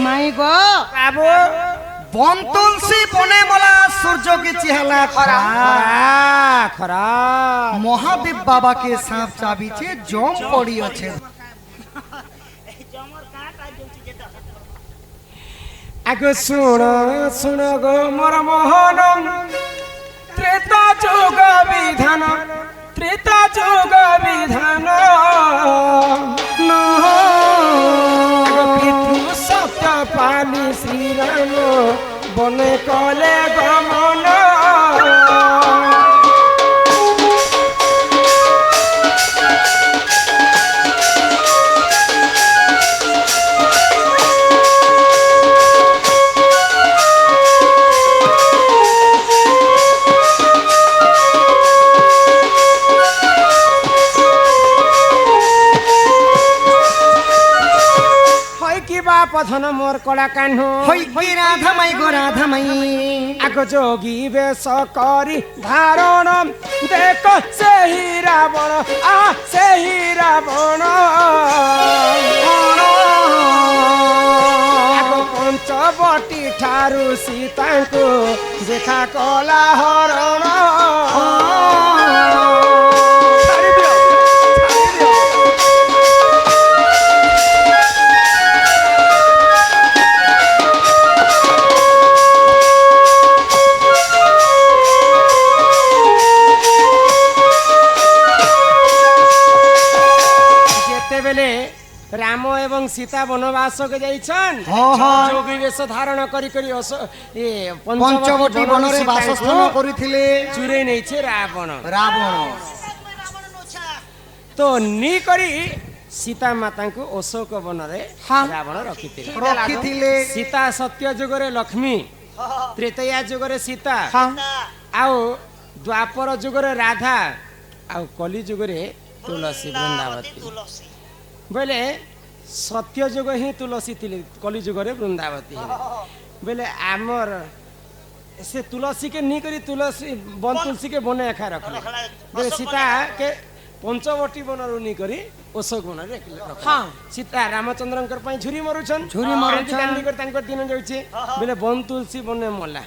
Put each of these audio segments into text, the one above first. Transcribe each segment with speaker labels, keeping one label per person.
Speaker 1: মাই গো
Speaker 2: বাবু
Speaker 3: বন তুলসী বনে মলা সূর্যকে চিহালা খরা
Speaker 2: খরা
Speaker 3: মহাদেব বাবাকে সাপ চাবিছে জম পড়িয়েছে
Speaker 2: আগে শুণ শুণ গো মোর মোহন ত্রেতা যুগ বিধান ত্রেতা যুগ বিধান পিতৃ সত্য পালি শ্রীরাম বনে কলে গমন পথন মোর কলা কাহ্নু
Speaker 3: হই রাধামাই গো রাধামাই
Speaker 2: আগ যোগী বেশ করি ধারণ দেখ সেই রাবণ সেই রাবণ আগ পঞ্চবটি ঠারু সীতাଙ୍କୁ দেখা কলা হরণ রাম এবং সীতা বনবাসকে যাইছন যোগী বেশ ধারণ করি করি
Speaker 3: পঞ্চবটি বনরে বাসস্থান করিଥିଲେ
Speaker 2: চুরেই নেইছে রাবণ
Speaker 3: রাবণ
Speaker 2: তো নি করি সীতা মাতাଙ୍କୁ অশোক বନରେ রাবণ রখিଥିଲେ সীতা সত্য যুগরে লক্ষ্মী ত্ରେତୟା ଯୁଗରେ ସୀତା ଆଉ ଦ୍ୱାପର ଯୁଗରେ ରାଧା ଆଉ କଲି ଯୁଗରେ ତୁଳସୀ ବୃନ୍ଦାବତୀ बोले सत्य जुग ही तुलसी थी कली जुग रे वृंदावती बोले आमर से तुलसी के नहीं करी तुलसी बन तुलसी के बने एखा रखले बोले सीता के पंचवटी बन रु नहीं करी अशोक बन रे हां सीता रामचंद्रंकर पई झुरी मरुछन कांदी कर तांकर दिन जाउछे बोले बन तुलसी बने मोला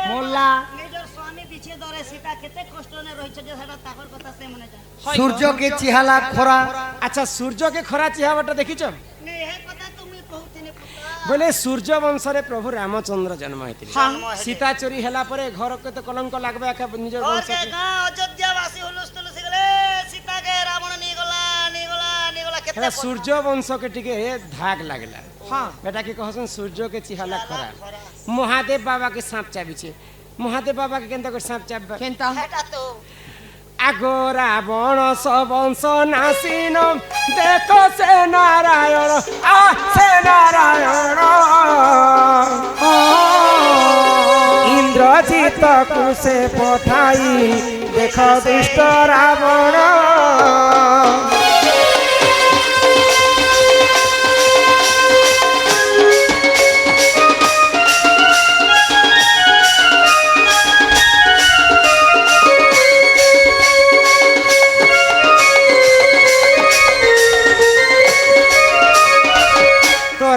Speaker 1: मोला
Speaker 4: निजर स्वामी पीछे दरे सीता केते कष्ट ने रहि छ जे सेटा ताकर कथा से मने जाय
Speaker 3: সূর্য के चिहाला खरा
Speaker 2: अच्छा सूर्य के खरा चिहावटा देखिछ
Speaker 4: ने हे कथा तुमी कहउथिने पुत्र
Speaker 2: बोले सूर्य वंश रे प्रभु रामचंद्र जन्म होइतिले सीता चोरी हला परे घर के तो कलंक लागबे आखा निज वंश
Speaker 4: के अयोध्या वासी हुलस्थुल सिगले सीता के रावण नी गला केते
Speaker 2: सूर्य वंश के टिके धाग लागला हां बेटा के कहसन सूर्य के चिहाला खरा महादेव बाबा के सांप चाबी छे महादेव बाबा के केनता कर सांप चाबा
Speaker 1: केनता
Speaker 4: हेटा तो
Speaker 2: आगो रावण सबंश नासिन देखो से नारायण से नारायण इंद्रजित को से पठाई देखो दुष्ट रावण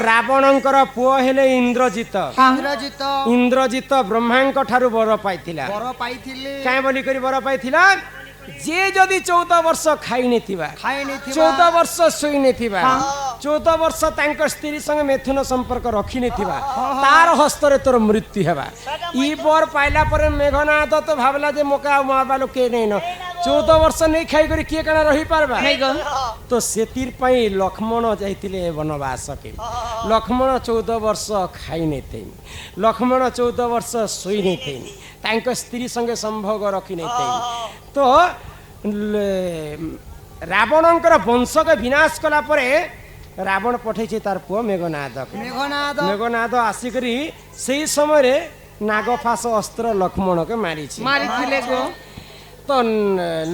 Speaker 2: रावणंकर पुओ हेले इंद्रजित इंद्रजित ब्रह्मांक ठारू बर पाइथिला काहे बोली करी बर पाइथिला जे जदि 14 वर्ष खाई नेथिबा 14 वर्ष सोई नेथिबा 14 वर्ष तांकर स्त्री संग मैथुन संपर्क रखी नेथिबा तार हस्तरे तोर मृत्यु हेबा ई बर पाइला पर मेघनाथ तो भाबला जे मोका मारबा लोग के नै न 14 वर्ष नहीं खाई करी किए कना रही पारबा तो सेतिर पई लक्ष्मण जाइतिले वनवास के लक्ष्मण 14 वर्ष खाई नेते लक्ष्मण 14 वर्ष सोई नेते तांक स्त्री संगे संभोग रखी नेते तो रावणंकर वंश के विनाश कला परे रावण पठे तार पुओ मेघनाद आसिकरी सेही समय रे नागफास अस्त्र लक्ष्मण के मारी तो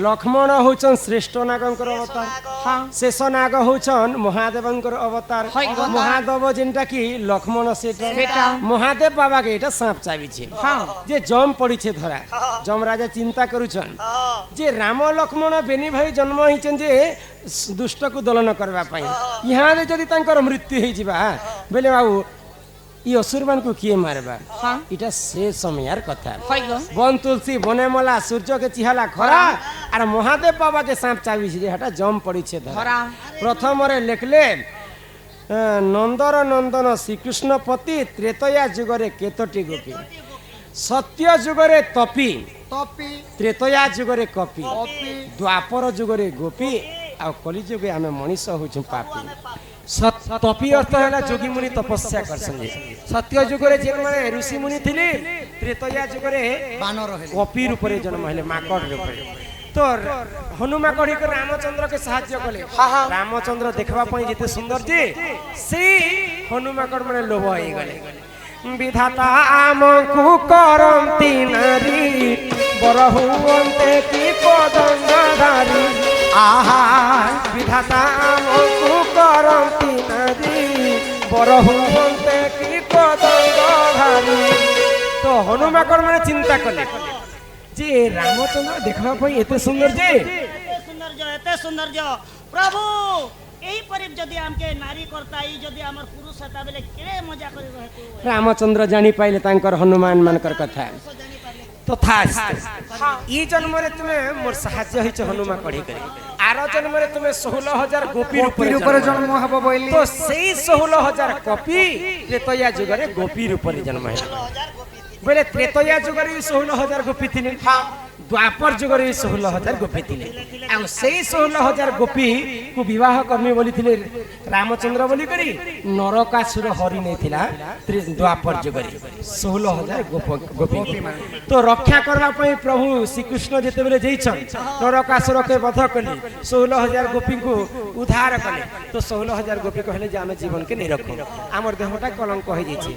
Speaker 2: लक्ष्मण होचन श्रेष्ठ नागंकर अवतार शेष नाग होचन महादेवंकर अवतार महादेव जेनटा कि लक्ष्मण सेटा महादेव बाबा के एटा सांप चाबी छे जे जम पड़ी छे धरा जम राजा चिंता करूछन जे राम लक्ष्मण बेनी भाई जन्म हिचन जे दुष्ट को दलन करबा पई यहाँ जदि तांकर मृत्यु हे जिबा बेले बाबू ই অসুর মানকু কিয়ে মারবা
Speaker 1: হ্যাঁ
Speaker 2: এটা সে সময়ার কথা
Speaker 1: কই গো
Speaker 2: বন তুলসী বনে মলা সূর্যকে চিহালা খরা আর মহাদেব বাবাকে সাপ চাবিছি যে হটা জম পড়িছে ধরা
Speaker 1: খরা
Speaker 2: প্রথমরে লেখলে নন্দর নন্দন শ্রীকৃষ্ণ পতি ত্রেতয়া যুগরে কেতটি গোপী সত্য যুগরে তপি
Speaker 3: তপি
Speaker 2: ত্রেতয়া যুগরে কপি
Speaker 3: কপি
Speaker 2: দ্বাপর যুগরে গোপী ଆଉ କଲି ଯୁଗେ ଆମେ ମଣିଷ ହଉଛୁ ପାପୀ ତପି ଅର୍ଥ ହେଲା ଯୋଗୀ ମୁନି ତପସ୍ୟା କରିଛନ୍ତି ସତ୍ୟ ଯୁଗରେ ଯେଉଁମାନେ ଋଷି ମୁନି ଥିଲେ ତ୍ରେତୟା ଯୁଗରେ
Speaker 3: ବାନର ହେଲେ
Speaker 2: କପି ରୂପରେ ଜନ୍ମ ହେଲେ ମାକଡ଼ ରୂପରେ ତ ହନୁମାକଡ଼ି ରାମଚନ୍ଦ୍ରকে ସାହାଯ୍ୟ କଲେ ରାମଚନ୍ଦ୍ର ଦେଖିବା ପାଇଁ ଯେତେ ସୁନ୍ଦର ଯେ ସେଇ ହନୁମାକଡ଼ ମାନେ ଲୋଭ ହେଇଗଲେ ବିଧାତା ଆମକୁ କରନ୍ତି ନାରୀ ବର ହୁଅନ୍ତେ କି ପଦଙ୍ଗଧାରୀ আহা বিধাতা আমকু করন্তি নারী বড় হুঁতে কি পদঙ্গধারী তো হনুমাকড় মানে চিন্তা কলে যে রামচন্দ্র দেখবা পাই এতে সুন্দর যে
Speaker 4: এতে সৌন্দর্য প্রভু এইপরি যদি আমকে নারী করতা এই যদি আমার পুরুষ হতা বেলে কেড়ে মজা করে রহেতু
Speaker 2: রামচন্দ্র জানি পাইলে তাঙ্কর হনুমান মানকর কথা
Speaker 4: জানি পারলে
Speaker 2: তথা ই জন্মরে তুমি মোর সাহায্য হইছ হনুমা কড়ি করে আর জন্মরে তুমি 16000 গোপীর
Speaker 3: উপরে জন্ম হব বইলি
Speaker 2: তো সেই 16000 কপি ত্রেতয়া যুগরে গোপীর উপরে জন্ম হইল বলে ত্রেতয়া যুগরে 16000 গোপী ଥିଲେ দ্বাপর যুগরে 16000 গোপী ଥିଲେ ଆଉ সেই 16000 গোপী কু বিবাহ কর্মী বলি ଥିଲେ রামচন্দ্র বলি করি নরকাসুর হরি নেইଥିଲା দ্বাপর যুগরে 16000 গোপী তো রক্ষা করবা পই প্রভু শ্রীকৃষ্ণ যেতেবেলে যাইছন নরকাসুরকে বধ কলি 16000 গোপীଙ୍କୁ উদ্ধার কলে তো 16000 গোপী কহিলে যে আমি জীবনকে নেই রাখু আমার দেহটা কলঙ্ক হয়ে যাইছে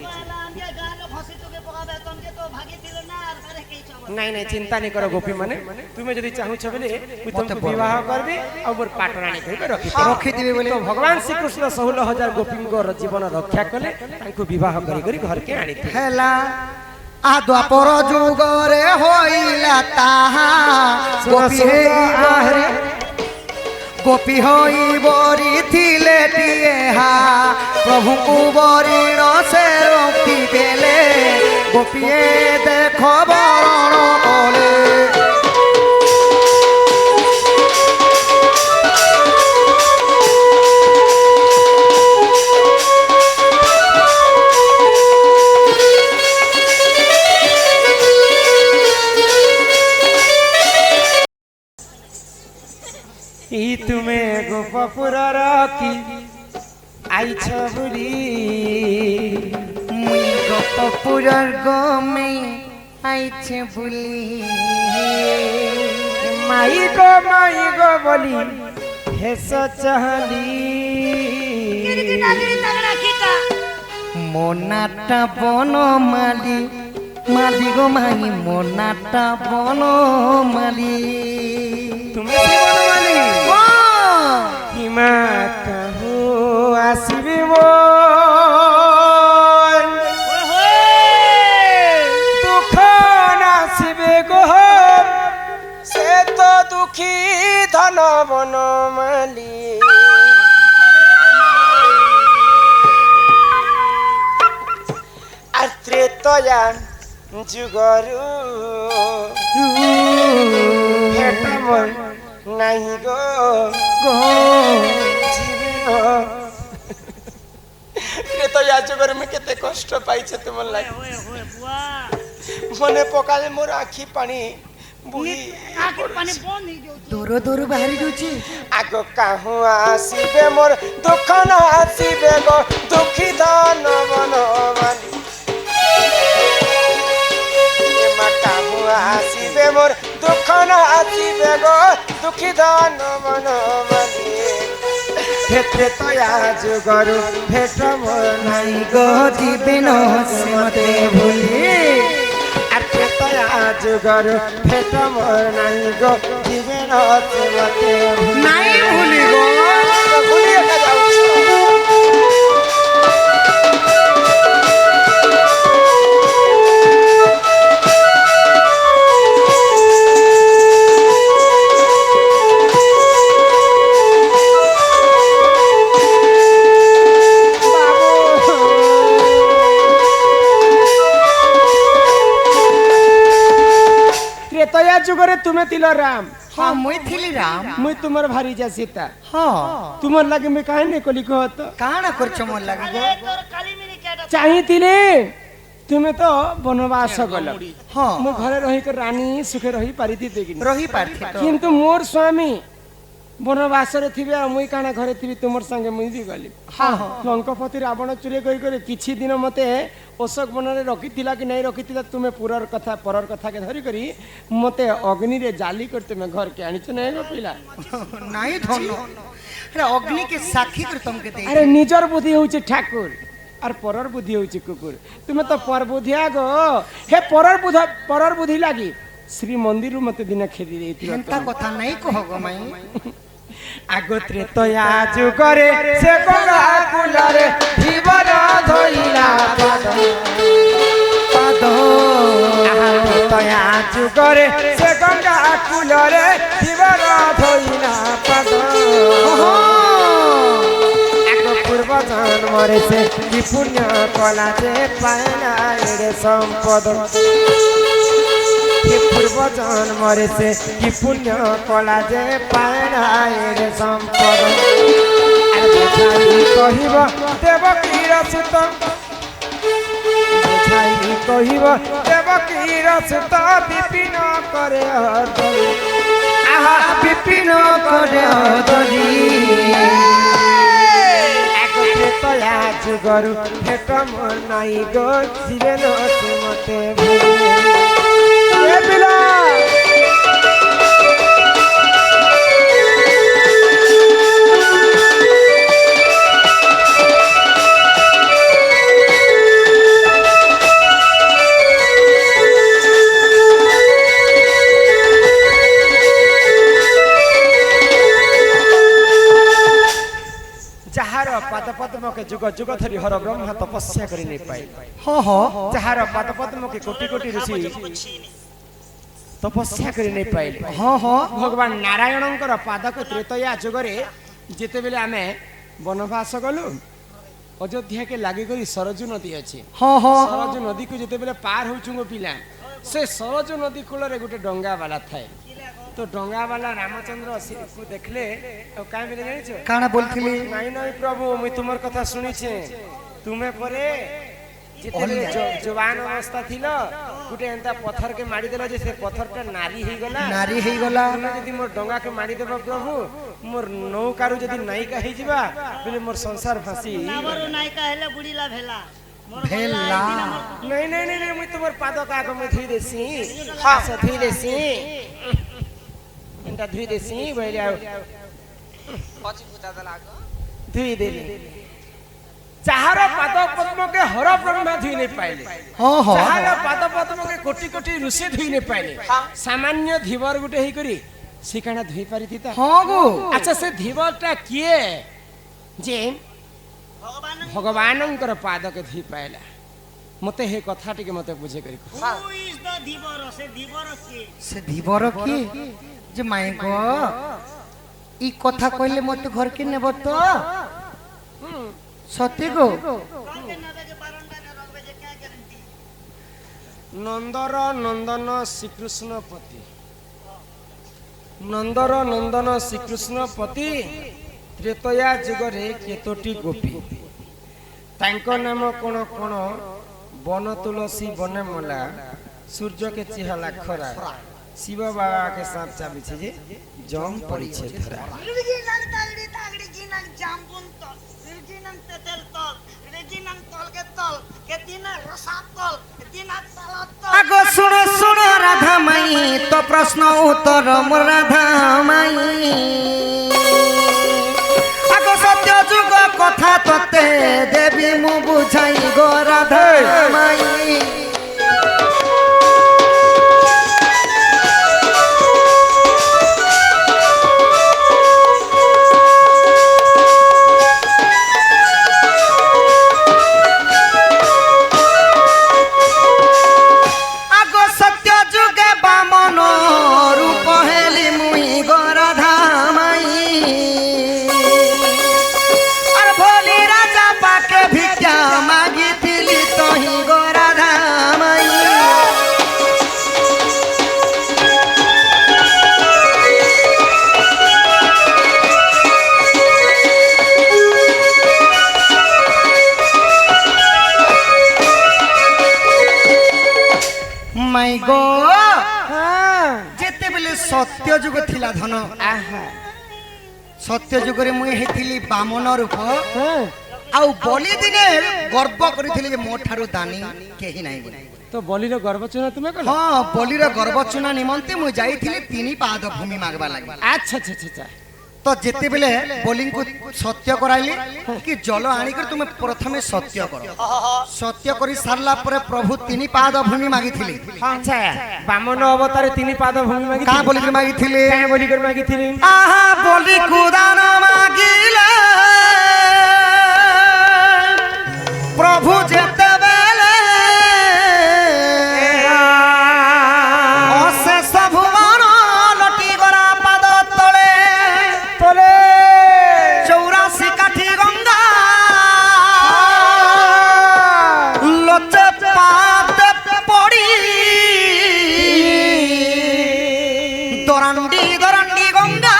Speaker 4: আমকে গান ফাঁসি তোকে পকাবে তমকে তো ভাগি দিল না আর করে কেই চাও
Speaker 2: নাই নাই চিন্তা নাই কর গোপী মানে তুমি যদি চাহুছ বলে মুই তোমাকে বিবাহ করবি আর মোর পাটরাণী কইবে
Speaker 3: রখিদিবে বলে
Speaker 2: তো ভগবান শ্রীকৃষ্ণ 16000 গোপীঙ্কর জীবন রক্ষা কলে তাଙ୍କୁ বিবাহ করি করি ঘরকে আনিଥିଲେ
Speaker 3: হেলা আ দ্বাপর যুগরে হইলা তাহা গোপী আহরে গোপী হই বরি থিলে টিহা প্রভুଙ୍କୁ বরিণ সে রক্ষি বেলে গোপীয়ে দেখ বরণ কলে
Speaker 2: ই তুমি গোপপুরর কি আইছ বুড়ি
Speaker 3: মুই গোপপুরর গমে আইছে বুলি
Speaker 2: মাই গো বলি হেস চাহলি
Speaker 4: নাগরি তাগড়া কিটা
Speaker 3: মোনাটা বন মালি মালি গো মাই মোনাটা বন মালি
Speaker 2: তুমি কি বনমালি হিমা কাহু আসিবি মোর দুঃখ নাসিবে গো সে তো দুঃখী ধন বনমালি আর ত্রেতয়া যুগরু হেট মন নাহি গো জীবন ত্রেতয়া যুগরে মু কেতে কষ্ট পাইছে তোমার লাগে
Speaker 4: ওয়ে ওয়ে বুয়া
Speaker 2: মনে পকালে মোর আখি পানি বুহি
Speaker 4: আকে পানি বন্ধ হই যাଉଛି
Speaker 3: দূর দূর বাহারি যাଉଛି
Speaker 2: আগ কাহু আসিবে মোর দুঃখ না আসিবে গো দুঃখী ধন বনমালি মা কাহু আসিবে মোর দুঃখ না আসিবে গো দুঃখী ধন বনমালি ক্ষেত্রে তয়া যুগরু ভেট মোর নাই
Speaker 3: গো জীবন সে মতে ভুলি
Speaker 2: আর তয়া যুগরু ভেট মোর নাই গো জীবন সে মতে
Speaker 3: নাই ভুলি গো
Speaker 2: ভুলিয়ে যাচ্ছ ତ୍ରେତୟା ଯୁଗରେ ତୁମେ ଥିଲ ରାମ
Speaker 3: ହଁ ମୁଇଁ ଥିଲି ରାମ
Speaker 2: ମୁଇଁ ତୁମର ଭାରି ଯା ସୀତା
Speaker 3: ହଁ
Speaker 2: ତୁମର ଲାଗି ମୁଇଁ କାହିଁ ନାଇଁ କଲି କହ ତ
Speaker 3: କାଣା କରିଛ ମୋର ଲାଗି
Speaker 4: अरे तोर काली मिरी केटा
Speaker 2: ଚାହିଁଥିଲେ ତୁମେ ତ ବନବାସ ଗଲ
Speaker 3: ହଁ
Speaker 2: ମୁଁ ଘରେ ରହିକି ରାନୀ ସୁଖେ ରହି ପାରିଥି ଦେଖିନି
Speaker 3: ରହି ପାରଥି ତ
Speaker 2: କିନ୍ତୁ ମୋର ସ୍ୱାମୀ ବନବାସରେ ଥିବେ ଆଉ ମୁଇଁ କାଣା ଘରେ ଥିବି ତୁମର ସାଙ୍ଗେ ମୁଇଁ ବି ଗଲି
Speaker 3: ହଁ ହଁ
Speaker 2: ଲଙ୍କପତି ରାବଣ ଚୁରି କରି କିଛି ଦିନ ମତେ ଅଶୋକ ବନରେ ରଖିଥିଲା କି ନାଇଁ ରଖିଥିଲା ତୁମେ ପରର କଥାକେ ଧରିକରି ମତେ ଅଗ୍ନିରେ ଜାଲି କରି ତୁମେ ଘରକେ ଆଣିଛ ନାଇଁ ଗো ପିଲା
Speaker 3: ନାଇଁ ଧନ ଆରେ ଅଗ୍ନି के साक्षी कर तुमके दे
Speaker 2: আরে নিজর বুদ্ধি হচ্ছে ঠাকুর আর পরর বুদ্ধি হচ্ছে কুকুর তুমি তো পর বুদ্ধিয়া গো হে পরর বুদ্ধি লাগি শ্রী মন্দির মতে দিনে খেদি দেইছিল
Speaker 3: एंता कथा नहीं कहो गो माई
Speaker 2: আগো ত্রেতয়া যুগরে সে গঙ্গা কুলরে জীবন ধইলা পাদ ত্রেতয়া যুগরে সে গঙ্গা কুলরে জীবন ধইলা পাদ পূর্ব জন্মরে সে কি পুণ্য কলা যে পায় না এর সম্পদ পূর্ব জন্মরে সে কি পুণ্য কলা যে পায় না এর সম্পদ বুঝাই কহিব দেবকীর সুত বুঝাই কহিব দেবকীর সুত বিপিন করে অদলি আহা বিপিন করে অদলি ত্রেতয়া যুগরু ভেট মোর নাই গো চিরে নছে মতে পিলা যাহার পাদপদ্মকে যুগ যুগ ধরি হর ব্রহ্মা তপস্যা করে নেই পাই
Speaker 3: हो हो
Speaker 2: যাহার পাদপদ্মকে কোটি কোটি ঋষি তপস্যা করে নেই পাইলে
Speaker 3: हो हो
Speaker 2: ভগবান নারায়ণଙ୍କର ପାଦକୁ ତ୍ରେତୟା ଯୁଗରେ ଯେତେବେଳେ ଆମେ ବନବାସ ଗଲୁ ଅଯୋଧ୍ୟାକେ ଲାଗିକରି ସରଜୁ ନଦୀ ଅଛି
Speaker 3: हो हो
Speaker 2: ସରଜୁ ନଦୀକୁ ଯେତେବେଳେ ପାର ହଉଛୁ ଗୋ ପିଲା ସେ ସରଜୁ ନଦୀ କୂଳରେ ଗୋଟେ ଡଙ୍ଗା ବାଲା ଥାଏ ତ ଡଙ୍ଗା ବାଲା ରାମଚନ୍ଦ୍ର କୁ ଦେଖିଲେ ଆଉ କାଇଁ ବୋଲେ ଜାଣିଛ
Speaker 3: काना बोलथिली
Speaker 2: ନାଇଁ ନାଇଁ ପ୍ରଭୁ ମୁଇଁ ତୁମର କଥା ଶୁଣିଛେ ତୁମେ ପରେ ଯେତେବେଳେ ଜବାନ ଅବସ୍ଥା ଥିଲ ଗୋଟେ ଏନ୍ତା ପଥରକେ ମାଡ଼ି ଦେଲ ଯେ ସେ ପଥରଟା ନାରୀ ହେଇଗଲା
Speaker 3: नारी हेई गला
Speaker 2: ତୁମେ ଯଦି ମୋର ଡଙ୍ଗାକେ ମାଡ଼ି ଦେବ ପ୍ରଭୁ ମୋର ନୌକାରୁ ଯଦି ନାୟିକା ହେଇଯିବା ବୋଲେ ମୋର ସଂସାର ଭାସି
Speaker 4: नावरु नायिका हेले बुड़ीला भेला मोर
Speaker 3: भेला।
Speaker 4: भला आई दिना मोर
Speaker 2: ନାଇଁ ନାଇଁ ନାଇଁ ମୁଇଁ ତୁମର ପାଦ କାଗ ମୁଇଁ ଧୁଇ ଦେସି ହାସ ଧୁଇ ଦେସି ଏନ୍ତା ଧୁଇ ଦେସି ବୋଇଲେ ଆଉ ଧୁଇ ଦେଲି যাহার পাদ পদ্মকে হর ব্রহ্মা ধুই নে পাইলে
Speaker 3: हो हो
Speaker 2: যাহার পাদ পদ্মকে কোটি কোটি ঋষি ধুই নে পাইলে সামান্য ধীবর গুটে হেই করি সিকানা ধুই পারিতি তা
Speaker 3: हो गो
Speaker 2: আচ্ছা সে ধীবরটা কিয়ে যে
Speaker 4: भगवान
Speaker 2: ভগবানଙ୍କର পাদকে ধুই পাইলা মতে হে কথা টিকে মতে বুঝে করি
Speaker 4: हु इज द धीवर से धीवर के
Speaker 3: से धीवर की जे माई गो ई कथा कहले मते घर के नेब तो सत्य गो
Speaker 4: काके नबे के बारंडा ने रखबे जे क्या गारंटी
Speaker 2: নন্দর নন্দন শ্রীকৃষ্ণ পতি নন্দর নন্দন শ্রীকৃষ্ণ পতি ত্রেতয়া যুগরে কেতোটি গোপী তাঙ্ক নাম কোণ কোণ বন তুলসী বনে মলা সূর্যকে চেহালা খরা শিব বাবা के साथ চাবিছে যে জম পড়িছে ধরা
Speaker 4: रिजिनल तागड़ी तागड़ी जिनन जामबुन तल रिजिनन तेतेल तल रिजिनन तल के तीन रसा तल तीना तल तल
Speaker 3: आगो सुनो सुनो राधा माई तो प्रश्न उत्तर मोर राधा माई आगो सत्य जुग कथा तते देवी मु बुझाई गो राधा माई आगो सत्य जुगे बामन रूप हेली मुई गो राधा माई और भोली राजा पाके भिक्षा मागी মাই গো
Speaker 2: হ্যাঁ
Speaker 3: যেତେବେଳେ সত্য যুগ থিলা ধন
Speaker 2: আহা
Speaker 3: সত্য যুগরে মুই হেইଥିଲି বামন রূপ
Speaker 2: হ্যাঁ
Speaker 3: আউ বলি দিনে গর্ব করিଥିଲି যে ମୋ ଠାରୁ ଦାନୀ କେହି ନାହିଁ ବୋଲି।
Speaker 2: তো বলির গর্বচুনা তুমি কল
Speaker 3: ହଁ ବଲିର ଗର୍ବ ଚୁନା ନିମନ୍ତେ ମୁଁ ଯାଇଥିଲି 3 ପାଦ ଭୂମି ମାଗବା ଲାଗି।
Speaker 2: আচ্ছা আচ্ছা আচ্ছা আচ্ছা
Speaker 3: ତ ଯେତେବେଳେ ବଲିଙ୍କୁ ସତ୍ୟ କରାଇଲି କି ଜଳ ଆଣିକରି ତୁମେ ପ୍ରଥମେ ସତ୍ୟ କର। ସତ୍ୟ କରି ସାରିଲା ପରେ ପ୍ରଭୁ 3 ପାଦ ଭୂମି ମାଗିଥିଲେ।
Speaker 2: আচ্ছা বামন অবতারে তিনি পাদ ভূমি মাগি
Speaker 3: କାଁ ବୋଲିକରି ମାଗିଥିଲେ?
Speaker 2: কাঁ বলি করে মাগিছিলেন
Speaker 3: আহা বলিକୁ ଦାନ ମାଗିଲେ প্রভু যেତେବେଳେ অশেষ ভুবন লটি গড়া পাদ তলে
Speaker 2: তোলে
Speaker 3: 84 কাঠি গঙ্গা লোচে পাতে পড়ি দরান্ডি দরান্ডি গঙ্গা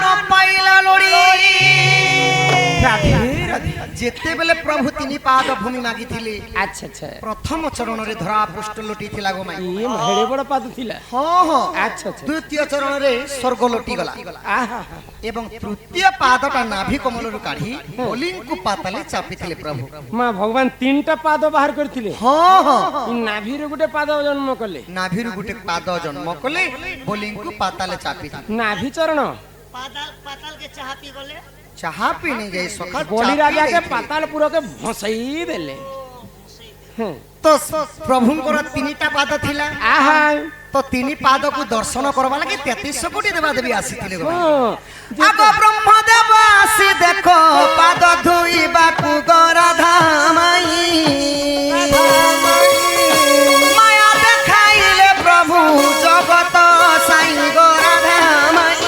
Speaker 3: ন পাইলা লড়ি।
Speaker 2: রাধে রাধে
Speaker 3: যেতেবেলে প্রভু 3 পাদ ভূমি মাগিଥିଲେ
Speaker 2: আচ্ছা আচ্ছা
Speaker 3: প্রথম চরণরে ধরা পৃষ্ঠ লোটি থিলা গো মাই।
Speaker 2: ইয়ে হেড়ে বড় পাদ ଥିଲା
Speaker 3: হ্যাঁ হ্যাঁ
Speaker 2: আচ্ছা আচ্ছা
Speaker 3: দ্বিতীয় চরণরে স্বর্গ লোটি গলা
Speaker 2: আহা
Speaker 3: এবং তৃতীয় পাদটা নাভি কমলরু কাঢ়ি বলিଙ୍କୁ পাতালে চাপিଥିଲେ প্রভু।
Speaker 2: মা ভগবান তিনটা পাদ বাহার করଥିଲେ
Speaker 3: হ্যাঁ হ্যাঁ
Speaker 2: ই নাভির গোটে পাদ জন্ম কলে
Speaker 3: নাভিରୁ ଗୋଟେ ପାଦ ଜନ୍ମ କଲେ ବଲିଙ୍କୁ ପାତାଲେ ଚାପିଥିଲେ।
Speaker 2: নাভি চরণ
Speaker 4: পাতাল কে চাহা পি গলে
Speaker 3: ଚାହା ପିଇ ନେଇ ଯାଇ ସଖା
Speaker 2: বলি
Speaker 3: ଚାପି
Speaker 2: রাজাকে
Speaker 3: ଦେଇଥିଲେ।
Speaker 2: পাতাল পুরকে ভসাই দেলে হ্যাঁ
Speaker 3: ତ ପ୍ରଭୁଙ୍କର 3ଟା ପାଦ ଥିଲା
Speaker 2: আহা
Speaker 3: ତ 3 ପାଦକୁ ଦର୍ଶନ କରବା ଲାଗି 33 କୋଟି ଦେବାଦେବୀ ଆସିଥିଲେ ଗୋ।
Speaker 2: হ্যাঁ
Speaker 3: আগ ব্রহ্মদেব আসি দেখো পাদ ধুইবাকু গরাধামাই মায়া দেখাইলে প্রভু জগত সাই গরাধামাই।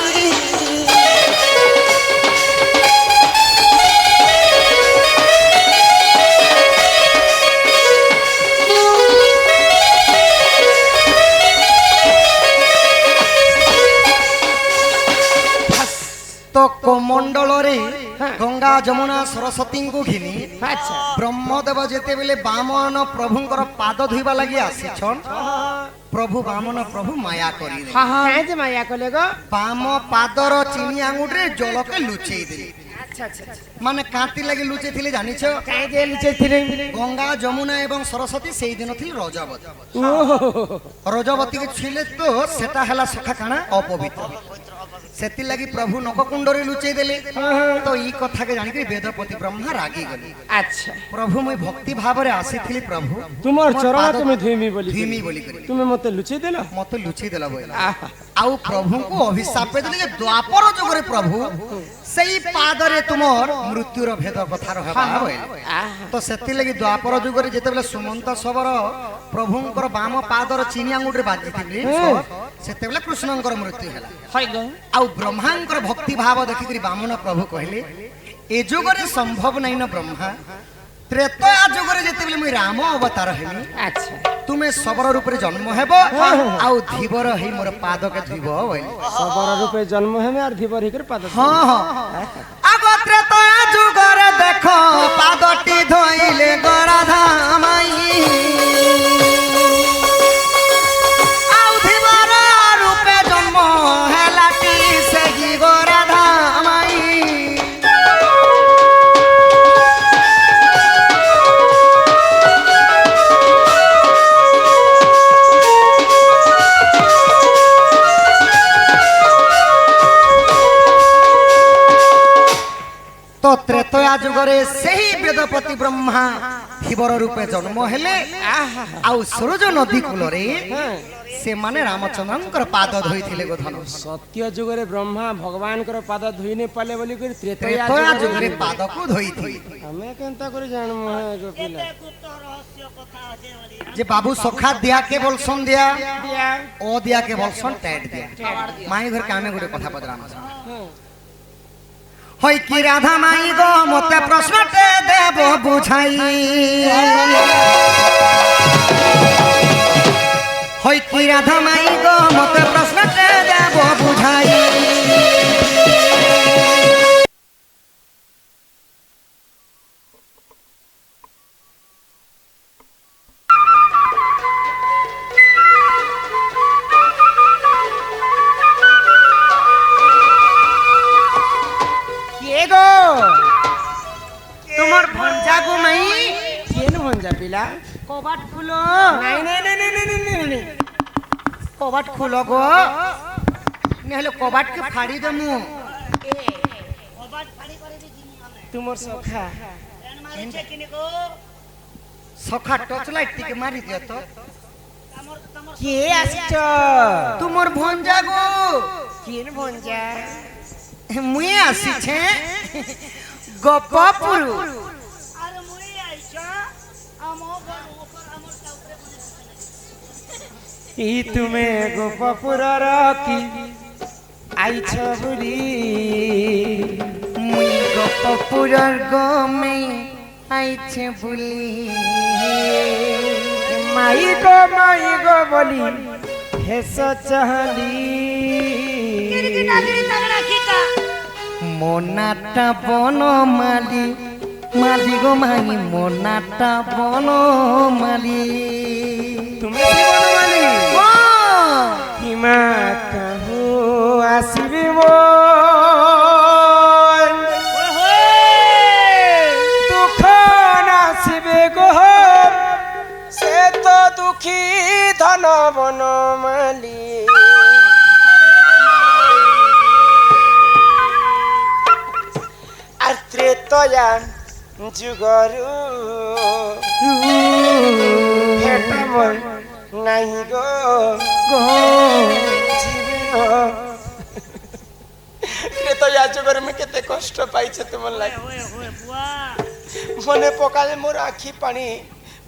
Speaker 3: তো কোমণ্ডলরে গঙ্গা যমুনা সরস্বতীଙ୍କୁ ঘিনি
Speaker 2: আচ্ছা
Speaker 3: ব্রহ্মদেব যেতেবেলে বামন প্রভুঙ্কর পাদ ধুইবা লাগি আসিছন প্রভু বামন প্রভু মায়া করি
Speaker 2: হ্যাঁ হ্যাঁ যে মায়া কলে গো
Speaker 3: বাম পাদর চিনি আঙুঠে জলকে লুচেই দিলে।
Speaker 2: আচ্ছা আচ্ছা
Speaker 3: মানে কাঁতি লাগি লুচে থিলে জানিছ
Speaker 2: কাই যে লিচে ছিলে
Speaker 3: গঙ্গা যমুনা এবং সরস্বতী সেই দিন থিল রজবতী।
Speaker 2: ও
Speaker 3: রজবতী কে ছুইলে তো সেটা হেলা সখা কানা অপবিত্র সেতি লাগি প্রভু নককুণ্ডরে লুচেই দেলে। তো এই কথাকে জানিকি বেদপতি ব্রহ্মা রাগি গলি।
Speaker 2: আচ্ছা
Speaker 3: প্রভু মুই ভক্তি ভাবরে আসিଥିଲି প্রভু
Speaker 2: তোমার
Speaker 3: মোর
Speaker 2: চরণ
Speaker 3: পাদ
Speaker 2: তুমি ধুইমি বলি
Speaker 3: ধুইমি বলি করি
Speaker 2: তুমি মতে লুচি দেল
Speaker 3: মতে লুচি দেলা বইলা।
Speaker 2: আহা
Speaker 3: আউ প্রভুଙ୍କୁ অভিଶାପ দেলে যে দ্বাপর যুগরে প্রভু সেই পাদরে তুমর মৃত্যুর ভেদ কথা রহবা বইলে।
Speaker 2: আহা
Speaker 3: তো সেতি লাগি দ্বাপর যুগরে যেতেবেলে সুমন্ত সবর প্রভুঙ্কর বাম পাদর চিনি আঙুঠে বাজিଥିଲେ সেতেবেলে কৃষ্ণঙ্কর মৃত্যু হেলা।
Speaker 2: হয় গো
Speaker 3: আউ ব্রহ্মাঙ্কর ভক্তি ভাব দেখিকরি বামন প্রভু কহিলে এ যুগরে সম্ভব নাই ন ব্রহ্মা ত্রেতয়া যুগরে যেতেবেলে মুই রাম অবতার হেমি
Speaker 2: আচ্ছা
Speaker 3: তুমি সবর রূপে জন্ম হেব আউ ধীবর হেই মোর পাদকে ধুইব বইলে।
Speaker 2: সবর রূপে জন্ম হেমে আর ধীবর হিকরে পাদ
Speaker 3: হ্যাঁ হ্যাঁ আগ ত্রেতয়া যুগরে দেখো পাদটি ধইলে গরাধামাই আউ ধীবর রূপে জন্ম হেলাটি সেই গরাধামাই। তো ত্রেতয়া যুগরে সেই বেদপতি ব্রহ্মা ধীবর রূপে জন্ম হেলে আউ সূর্য নদী কূলরে ସେମାନେ ରାମଚନ୍ଦ୍ରଙ୍କର ପାଦ ଧୋଇଥିଲେ ଗୋ ଧନ।
Speaker 2: ସତ୍ୟ ଯୁଗରେ ବ୍ରହ୍ମା ଭଗବାନଙ୍କର ପାଦ ଧୋଇ ନି ପାଲେ ବୋଲି କରି ତ୍ରେତୟା
Speaker 3: ତ୍ରେତୟା
Speaker 2: ଯୁଗରେ
Speaker 3: ଯୁଗରେ ପାଦକୁ ଧୋଇଥିଲେ।
Speaker 2: ଆମେ କେନ୍ତା କରି ଜାଣମୁ ହେ ଗো ପିଲା
Speaker 4: এতে গুপ্ত রহস্য কথা আছে বলি
Speaker 3: যে বাবু সখা দিয়া কে বলছন দিয়া
Speaker 2: দিয়া
Speaker 3: ও দিয়া কে বলছন ট্যাট দিয়া মাই ঘর কামে গোটে কথা পদরাম হই কি রাধা মাই গো মতে প্রশ্নটে দেব বুঝাই হই কি রাধা মাই গো মতে প্রশ্নটে দেব বুঝাই।
Speaker 2: যা পিলা
Speaker 3: কবাট খুলো
Speaker 2: নাই নাই নাই নাই নাই নাই নাই
Speaker 3: কবাট খুলো গো নহলে কবাটকে ফাড়ি দেমু
Speaker 4: অবাজ ফাড়ি করে দি জিনি আনে
Speaker 2: তোমার সখা
Speaker 4: এন মারিছে কিনে গো
Speaker 3: সখা টর্চ লাইট থেকে মারি দিও তো
Speaker 4: কামর কামর
Speaker 2: কে আসছ
Speaker 3: তোমার ভঞ্জা গো
Speaker 2: কিন ভঞ্জা
Speaker 3: মুই আসিছে গোপপুর
Speaker 4: আর মুই আইছা আমো ঘর উপর আমর কাউরে বনে
Speaker 2: ই তুমি গোপপুরর কি আইছ বুড়ি
Speaker 3: মুই গোপপুরর গমে আইছে বুলি
Speaker 2: মাই গো বলি হেস চাহলি
Speaker 4: কিরকি ডাগড়ি তাগড়া কিটা
Speaker 3: মোনাটা বনমালি মালি গো মাই মোনাটা বনমালি
Speaker 2: তুমি কি বনমালি হিমা কাহু আসিবি মন দুঃখ নাসিবে গো সে তো দুঃখী ধন বনমালি আর ত্রেতয়া যুগরু ভেট মোর নাহি গো জীবন ত্রেতয়া যুগরে মে কেতে কষ্ট পাইছে তোমার লাগে
Speaker 4: বুয়া
Speaker 2: মনে পকালে মোর আখি পানি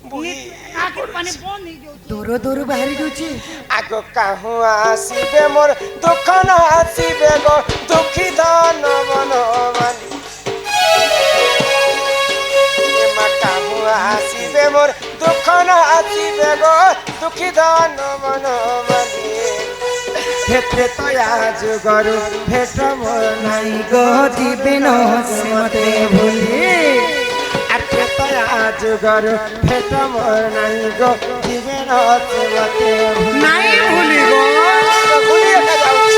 Speaker 2: বুহি
Speaker 4: আকে পানি বন হই যাও
Speaker 3: দূর দূর বাহারি যাଉଛି
Speaker 2: আগ কাহু আসিবে মোর দুঃখ না আসিবে গো দুঃখী ধন বনমালি মা কাহু আসিবে মোর দুঃখ না আসিবে গো দুঃখী ধন বনমালি ক্ষেত্রে তয়া যুগরু ভেট মোর নাই
Speaker 3: গো জীবন সে মতে ভুলি
Speaker 2: আর তয়া যুগরু ভেট মোর নাই গো জীবন সেবতে
Speaker 3: নাই ভুলি গো
Speaker 2: ভুলিয়ে যাচ্ছ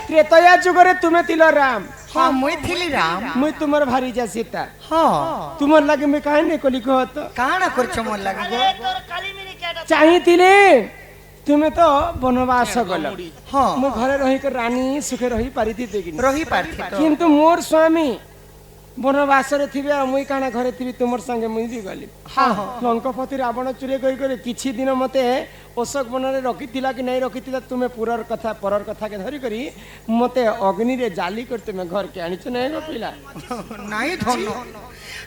Speaker 2: ত্রেতয়া যুগরে তুমি তিল রাম
Speaker 3: হ্যাঁ মুই থিলি রাম
Speaker 2: মুই তোমার ভারি যা সীতা
Speaker 3: হ্যাঁ
Speaker 2: তোমার লাগে মুই কাহে নে কলি কহত
Speaker 3: কাଣା করছ মোর লাগি গো
Speaker 4: তোর কালি মিনি কেডা
Speaker 2: চাহিଥିଲି তুমি তো বনবাস গল
Speaker 3: হ্যাঁ
Speaker 2: মু ঘরে রহি করে রানী সুখে রহি পারিতি দেখিনি
Speaker 3: রহি পারথি তো
Speaker 2: কিন্তু মোর স্বামী বনবাসরে থিবে আর মুই কাଣା ঘরে থিবি তোমার সঙ্গে মুই বি গলি
Speaker 3: হ্যাঁ হ্যাঁ
Speaker 2: লঙ্কাপতি রাবণ চুরি করি করে কিছু দিন মতে অশোক বନରେ রখিলা কি নাই রখিলা তুমি পুরর কথা পরর কথাকে ধরি করি মতে অগ্নিরে জালি করে তুমি ঘরকে আনিছ নাই গো পিলা
Speaker 3: নাই ধন্য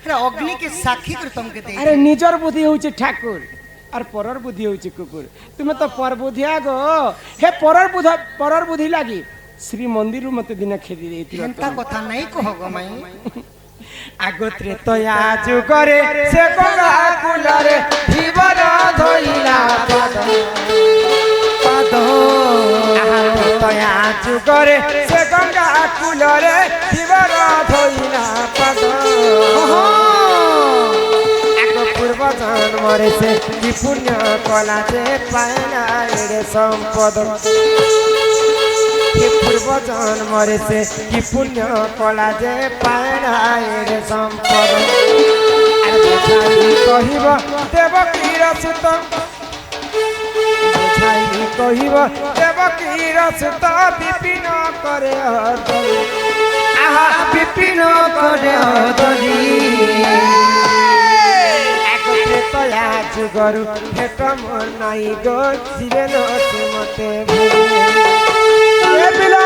Speaker 3: আরে অগ্নি কে সাক্ষী করে তোমাকে দে
Speaker 2: আরে নিজর বুদ্ধি হচ্ছে ঠাকুর আর পরর বুদ্ধি হচ্ছে কুকুর তুমি তো পর বুদ্ধিয়া গো হে পরর বুদ্ধি লাগি শ্রী মন্দির মতে দিন খেদি দিয়েছিল
Speaker 3: এন্তা কথা নাই কহ গো মাই
Speaker 2: আগত্রে তয়া যুগরে সে গঙ্গা কুলরে জীবন ধইলা পদ
Speaker 3: পাদ
Speaker 2: তয়া যুগরে সে গঙ্গা কুলরে জীবন ধইলা পদ আগ পূর্ব জন্মরে সে কি পুণ্য কলা যে পায় না রে সম্পদ হে পূর্ব জন্মরে সে কি পুণ্য কলা যে পায় না রে সম্পদ আর বুঝাই কহিব দেবকীর সুত বুঝাই কহিব দেবকীর সুত বিপিন করে হরি আহা বিপিন করে হরি একত্রে তয়া যুগরু ভেট মোর নাই গো জীবন সে মতে ভুলি এ পিলা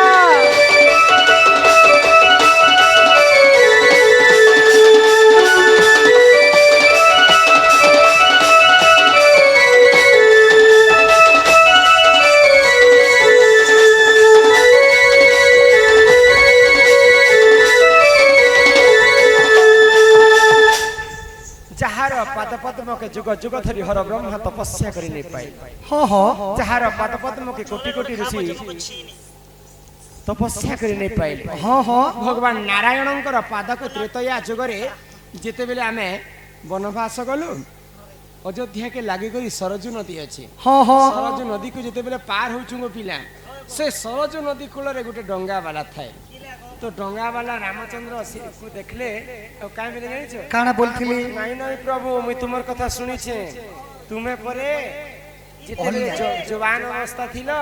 Speaker 2: যাহার পাদ পদ্মকে যুগ যুগ ধরি হর ব্রহ্মা তপস্যা করে নেই পাই
Speaker 3: হ হ
Speaker 2: যাহার পাদ পদ্মকে কোটি কোটি ঋষি तपस्या कर नहीं पाइले
Speaker 3: हाँ हाँ
Speaker 2: भगवान नारायणंकर पाद को त्रेतया जुगरे जिते बेले आमे वनवास गलु अयोध्या के लागे करी सरजू नदी अच्छी
Speaker 3: हाँ हाँ
Speaker 2: सरजू नदी को जिते बेले पार हो पिला से सरजू नदी कूल रे गोटे डंगा वाला थाए तो डंगा वाला रामचंद्र को देखले कहीं बोले जानिछ
Speaker 3: काना बोलथिली
Speaker 2: नहीं नहीं प्रभु मुई तुमर कथा सुनिछे तुम्हें परे जिते जवान अवस्था थिलो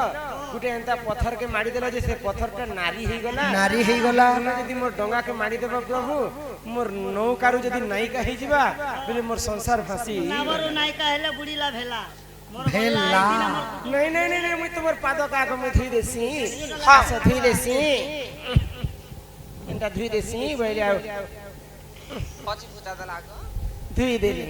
Speaker 2: गुटे एंता पत्थर के मारी देला जे से पत्थरटा नारी ही गला
Speaker 3: नारी हे गला
Speaker 2: तुमे यदि मोर डंगा के मारी देबा प्रभु मोर नौकारू यदि नायिका ही जिबा बोले मोर संसार फांसी
Speaker 4: नामरो नायिका हेले बुड़ीला भेला
Speaker 3: भेला
Speaker 2: नहीं नहीं नहीं मुई तुमर पाद का आग में धुई देसी हां से धुई देसी एंता धुई देसी बोले
Speaker 1: पची पूजा दला आगो
Speaker 2: धुई देली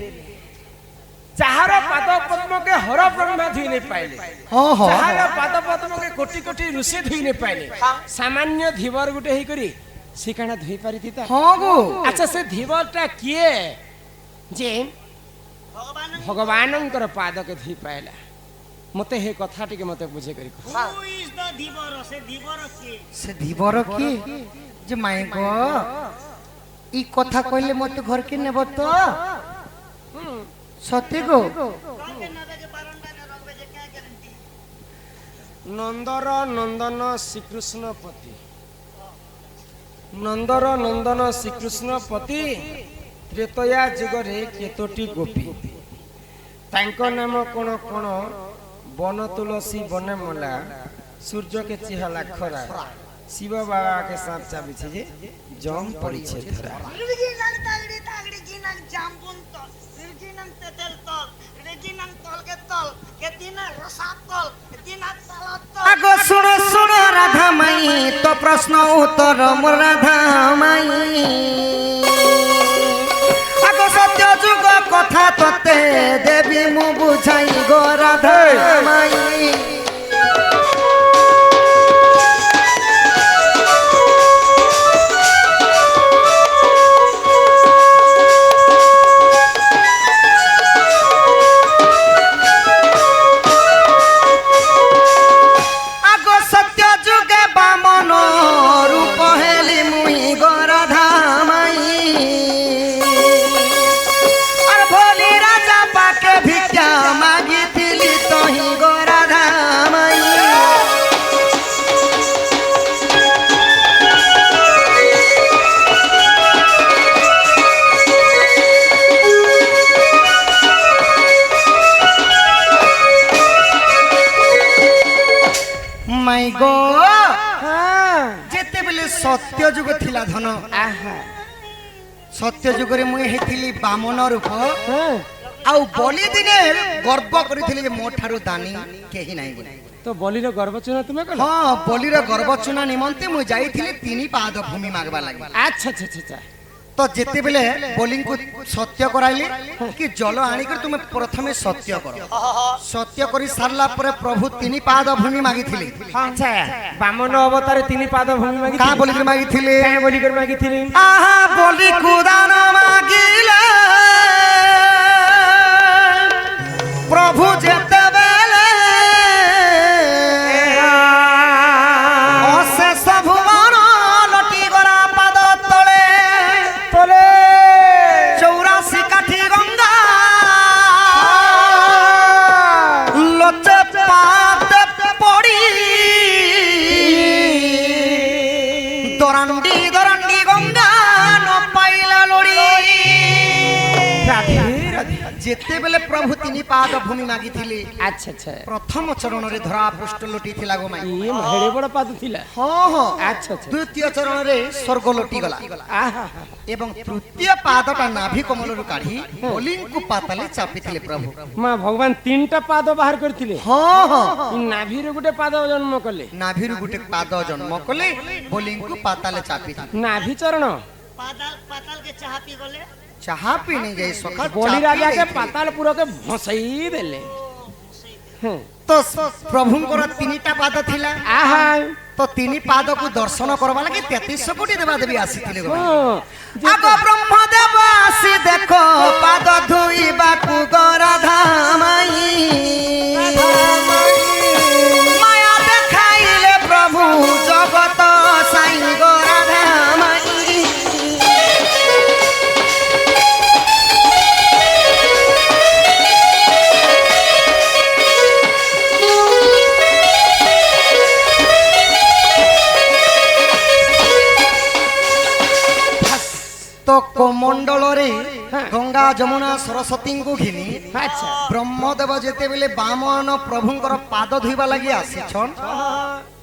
Speaker 2: चाहर पाद पद्म के हर ब्रह्मा धुई नहीं पाइले
Speaker 3: हाँ हाँ
Speaker 2: चाहर पाद पद्म के कोटि कोटि ऋषि धुई नहीं पाइले सामान्य धीवर गुटे ही करी सिकाना धुई पारी थी
Speaker 3: हाँ गो
Speaker 2: अच्छा से धीवरटा किए जे भगवानंकर पाद के धुई पाइला मते हे कथा टिके मते बुझे करी
Speaker 4: हु इज द धीवर के
Speaker 3: से धीवर की जे माई गो ई कथा कहले मते घर के नेब तो सत्य गो
Speaker 4: काके नबे के बरंडा ने रखबे जे क्या गारंटी
Speaker 2: नंदर नंदन श्रीकृष्ण पति नंदर नंदन श्रीकृष्ण पति त्रेतया जुगरे केतोटी गोपी तांको नाम कोण कोण वन तुलसी बने मला सूर्य के चिहाला खरा शिव बाबा के साथ चाबी छे जे जम पड़ी छे धरा
Speaker 4: रिजिनन तागड़ी गिनन जामबुन तो रिजिनन तेतेल तल रिजिनन तल के तीना रसा तल तीना साला तल
Speaker 3: आगो सुनो सुनो राधा माई तो प्रश्न उत्तर मोर राधा माई आगो सत्य जुग कथा तते देवी मु बुझाई गो राधा माई सत्य जुग थिला धन सत्य जुगरे मुई हेथिली बामन रूप आउ बलि दिने गर्व करिथिली जे मो ठारू दानी केही नाही बोली
Speaker 2: तो बलिर गर्व चुना तुमे कल
Speaker 3: हां बलिर गर्व चुना निमंते मु जाईथिली तीनी पाद भूमि मागबा लागि
Speaker 2: अच्छा अच्छा अच्छा
Speaker 3: तो जेते बेले बोलिंग को सत्य कराइली कि जल आनी कर तुमे प्रथमे सत्य करो सत्य करी सारला परे प्रभु तीनी पाद भूमि मागिथिली
Speaker 2: अच्छा बामन अवतारे तीनी पाद भूमि मागी
Speaker 3: का बोली कर मागिथिली
Speaker 2: का बोली कर मागिथिली
Speaker 3: आहा बोली कुदान मागिले प्रभु जेते बेले अशेष भुवन लटी गरा पाद तले तले 84 काठी गंगा लचे पाद पड़ी दरंडी दरंडी गंगा न पाइला लोड़ी जेते बेले प्रभु तीनी पाद भूमि मागी थिले
Speaker 2: अच्छा अच्छा
Speaker 3: प्रथम चरण रे धरा पृष्ठ लोटी थिला गो माई
Speaker 2: ये हेड़े बड़ पाद थिला
Speaker 3: हां हां
Speaker 2: अच्छा अच्छा
Speaker 3: द्वितीय चरण रे स्वर्ग लोटी गला
Speaker 2: आहा
Speaker 3: एवं तृतीय पादटा नाभि कमल रु काढी बोलिंग को पाताले चापी थिले प्रभु
Speaker 2: मां भगवान तीनटा पाद बाहर करथिले
Speaker 3: हां हां
Speaker 2: इ नाभि रे गुटे पाद जन्म कले
Speaker 3: नाभि रु गुटे पाद जन्म कले बोलिंग को पाताले चापी थिले
Speaker 2: नाभि चरण
Speaker 4: पाताल के चाह पी गले
Speaker 3: चाहा पी नहीं जाई सखा
Speaker 2: बोली राजा के पातालपुर के भसई देले
Speaker 3: तो प्रभु को तीनटा पाद थिला
Speaker 2: आहा
Speaker 3: तो तीनी पाद को दर्शन करबा लागि 33 कोटी देवा देवी आसीथिले गो
Speaker 2: हां
Speaker 3: आगो ब्रह्मदेव आसी देखो पाद धुईबा कु गराधा माई माया देखाइले प्रभु जगत কমণ্ডল রে গঙ্গা যমুনা সরস্বতী ঘিনি
Speaker 2: আচ্ছা
Speaker 3: ব্রহ্মদেব যেতেবেলে বামন প্রভুঙ্কর পাদ ধুইবা লাগি আসিছন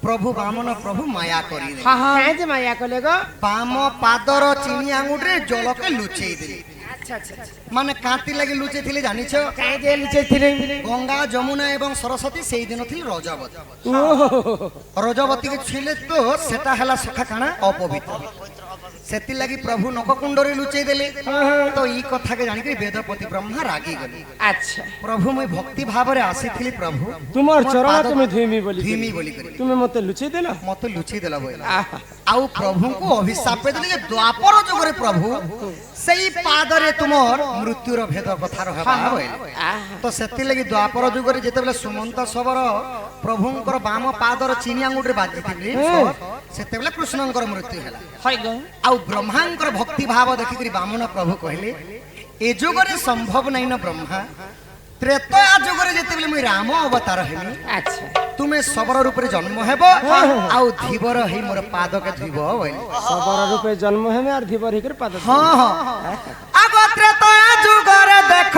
Speaker 3: প্রভু বামন প্রভু মায়া করি
Speaker 2: কাই যে মায়া কলে গো
Speaker 3: বাম পাদর চিনি আঙুঠে জলকে লুচেই দেলে
Speaker 2: আচ্ছা আচ্ছা
Speaker 3: মানে কাঁতি লাগি লুচে থিলে জানিছ
Speaker 2: কাই যে লিচেছিলে
Speaker 3: গঙ্গা যমুনা এবং সরস্বতী সেই দিন থিল রজবতী
Speaker 2: ও
Speaker 3: রজবতী ছিলে তো সেটা হেলা সখা কানা অপবিত্র সেতি লাগি প্রভু নককুণ্ডরে লুচেই দেলে তো এই কথাকে জানিকি বেদপতি ব্রহ্মা রাগি গলে
Speaker 2: আচ্ছা
Speaker 3: প্রভু মই ভক্তি ভাবরে আসিଥିଲି প্রভু
Speaker 2: তোমার চরণ তুমি ধুইমি বলি
Speaker 3: ধুইমি বলি করি
Speaker 2: তুমি মতে লুচেই দেল
Speaker 3: মতে লুচেই দেলা বইলা
Speaker 2: আহা
Speaker 3: আউ প্রভুଙ୍କୁ অভিଶାପ ଦେଲେ ଯେ ଦ୍ୱାପର ଯୁଗରେ ପ୍ରଭୁ ସେଇ ପାଦରେ ତୁମର ମୃତ୍ୟୁର ଭେଦ କଥା ରହିବା ତ ସେଥିଲାଗି ଦ୍ୱାପର ଯୁଗରେ ଯେତେବେଳେ ସୁମନ୍ତ ଶବର ପ୍ରଭୁଙ୍କର ବାମ ପାଦର ଚିନି ଆଙ୍ଗୁଠିରେ ବାଜିଥିଲେ ସେତେବେଳେ କୃଷ୍ଣଙ୍କର ମୃତ୍ୟୁ ହେଲା ଆଉ ବ୍ରହ୍ମାଙ୍କର ଭକ୍ତି ଭାବ ଦେଖିକରି ବାମନ ପ୍ରଭୁ କହିଲେ ଏ ଯୁଗରେ ସମ୍ଭବ ନାହିଁ ନା ବ୍ରହ୍ମା ତ୍ରେତୟା ଯୁଗରେ ଯେତେବେଳେ ମୁଁ ରାମ ଅବତାର ହେଲି
Speaker 2: আচ্ছা
Speaker 3: ତୁମେ ଶବର ରୂପରେ ଜନ୍ମ ହେବ ଆଉ ଧୀବର ହେଇ ମୋର ପାଦକେ ଧୁଇବ ବୋଇଲେ
Speaker 2: সবর রূপে জন্ম হেমে আর ধীবর হিকরে পাদ
Speaker 3: ହଁ ହଁ ଆଗ ତ୍ରେତୟା ଯୁଗରେ ଦେଖ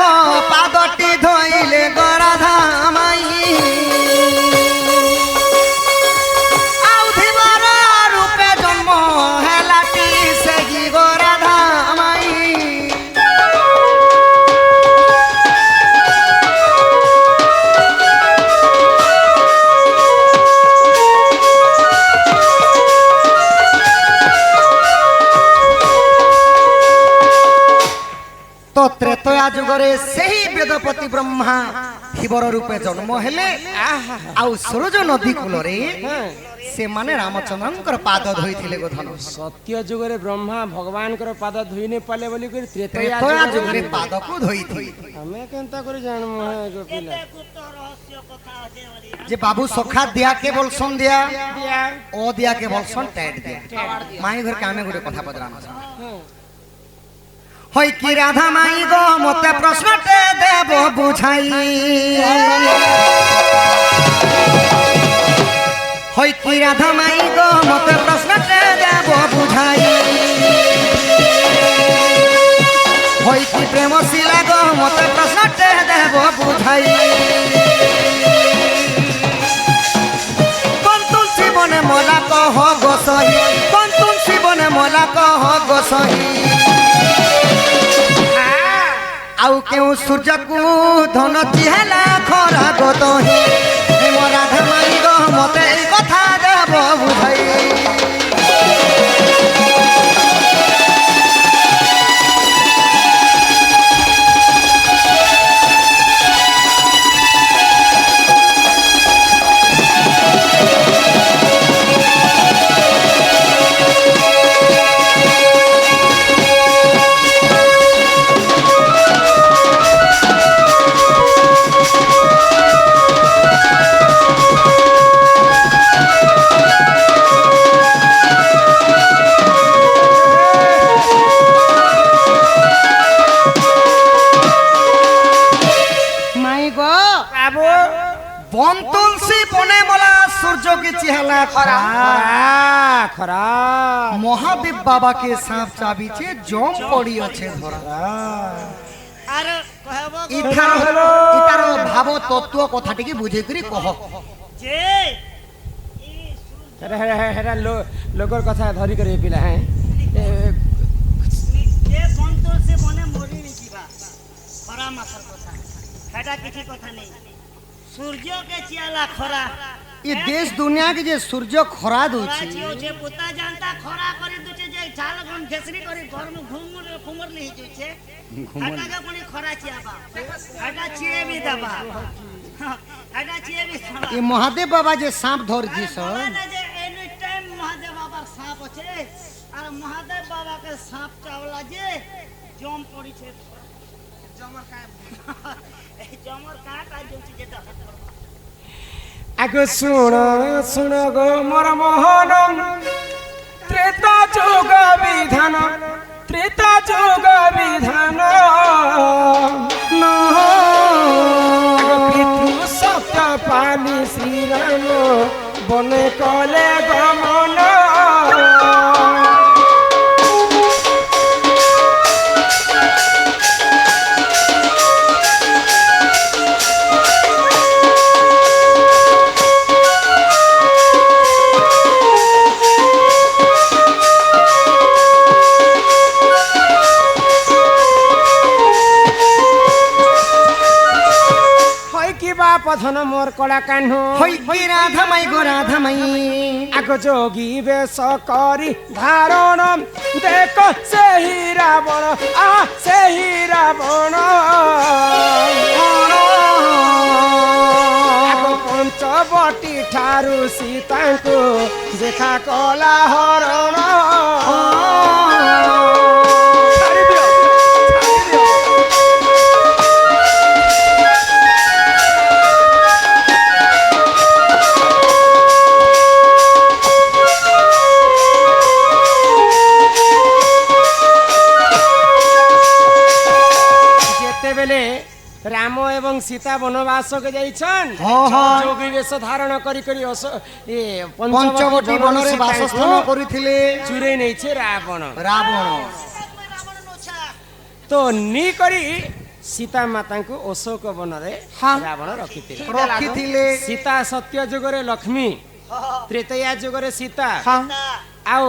Speaker 3: ପାଦଟି ଧୋଇଲେ ଗରାଧା ମାଇ ଆଉ ଧୀବର ରୂପେ ଜନ୍ମ ହେଲାଟି ସେହି ଗରାଧା ମାଇ তো ত্রেতয়া যুগরে সেই বেদপতি ব্রহ্মা ধীবর রূপে জন্ম হেলে আউ সূর্য নদী কূলরে ସେମାନେ ରାମଚନ୍ଦ୍ରଙ୍କର ପାଦ ଧୋଇଥିଲେ ଗୋ ଧନ
Speaker 2: সত্য যুগরে ব্রহ্মা ভগবানଙ୍କର পাদ ধুই নে পালে বলি করে
Speaker 3: ତ୍ରେତୟା
Speaker 2: ত্রেতয়া
Speaker 3: ଯୁଗରେ ପାଦକୁ ଧୋଇଥିଲେ
Speaker 2: ଆମେ କେନ୍ତା করে জানমু হ্যাঁ গো পিলা
Speaker 4: গুপ্ত রহস্য কথা আছে বলি
Speaker 3: যে বাবু সখা দিয়া কে বলছন দিয়া
Speaker 2: দিয়া
Speaker 3: ও দিয়া কে বলছন টেট দিয়া মাই ঘর কামে গুটে কথা পদরাম হই কি রাধা মাই গো মতে প্রশ্নটে দেব বুঝাই হই কি রাধা মাই গো মতে প্রশ্নটে দেব বুঝাই হই কি প্রেম শিলা গো মতে প্রশ্নটে দেব বুঝাই কোন তুলসী বনে মলা কহ গোসাই কোন তুলসী বনে মলা কহ গোসাই আউ কেউ সূর্যকু ধন চিহেলা খরা গতহি হেম রাধা মাই গো মতে এই কথা দেব বুঝাই মাই গো
Speaker 2: বাবু
Speaker 3: বন তুলসী বনে মলা সূর্যকে চিহেলা খরা
Speaker 2: খরা
Speaker 3: মহাদেব বাবাকে সাপ চাবিছে জম পড়ি আছে ধরা
Speaker 4: আর কহব
Speaker 3: ইতার ভাব তত্ত্ব কথাটিকে বুঝে করে কহ
Speaker 4: যে
Speaker 2: হেরা হেরা হেরা লোকর কথা ধরি করে পিলা হ্যাঁ
Speaker 4: যে বন্তর সে মনে মরি নি ଯିବା খরা মাসের কথা সেটা কিছু কথা নেই সূর্যকে চিয়ালা খরা
Speaker 3: ये देश दुनिया के जे सूर्य खरा
Speaker 4: খরা
Speaker 3: দଉଛି
Speaker 4: চিও যে পুতা জানতা খরা করে দুচে যে ঝাল গন ঘেসরি করে গরম ঘুমর ঘুমর লি হইছে এটাকে কোনি খরা চিয়াবা এটা চিয়ে বি দবা এটা চিয়ে বি দবা
Speaker 3: ये महादेव बाबा जे सांप धर जी सर
Speaker 4: যে এনি টাইম মহাদেব বাবার সাপ আছে আর মহাদেব বাবাকে সাপ চাওলা যে জম পড়িছে জমর কা এই জমর কাটা জমছি যেটা
Speaker 2: আগে শুণ শুণ গো মোর মোহন ত্রেতা যুগ বিধান ত্রেতা যুগ বিধান পিতৃ সত্য পানি শ্রীরাম বনে কলে গমন পধন মোর কলা কাহ্ন
Speaker 3: হই হই রাধামাই গো রাধামাই
Speaker 2: আগ যোগী বেশ করি ধারণ দেখ সেই রাবণ সেই রাবণ আগ পঞ্চবটী ঠারু সীতাଙ୍କୁ দেখা কলা হরণ রাম এবং সীতা বনবাসকে যাইছন যোগী বেশ ধারণ করি করি
Speaker 3: পঞ্চবটী বনরে বাসস্থান করিଥିଲେ
Speaker 2: চুরে নেইছে রাবণ
Speaker 3: রাবণ
Speaker 2: তো নি করি সীতা মাতাଙ୍କୁ অশোক বନରେ রাবণ
Speaker 3: ରଖିଥିଲେ
Speaker 2: ସୀତା ସତ୍ୟ ଯୁଗରେ ଲକ୍ଷ୍ମୀ ତ୍ରେତୟା ଯୁଗରେ ସୀତା ଆଉ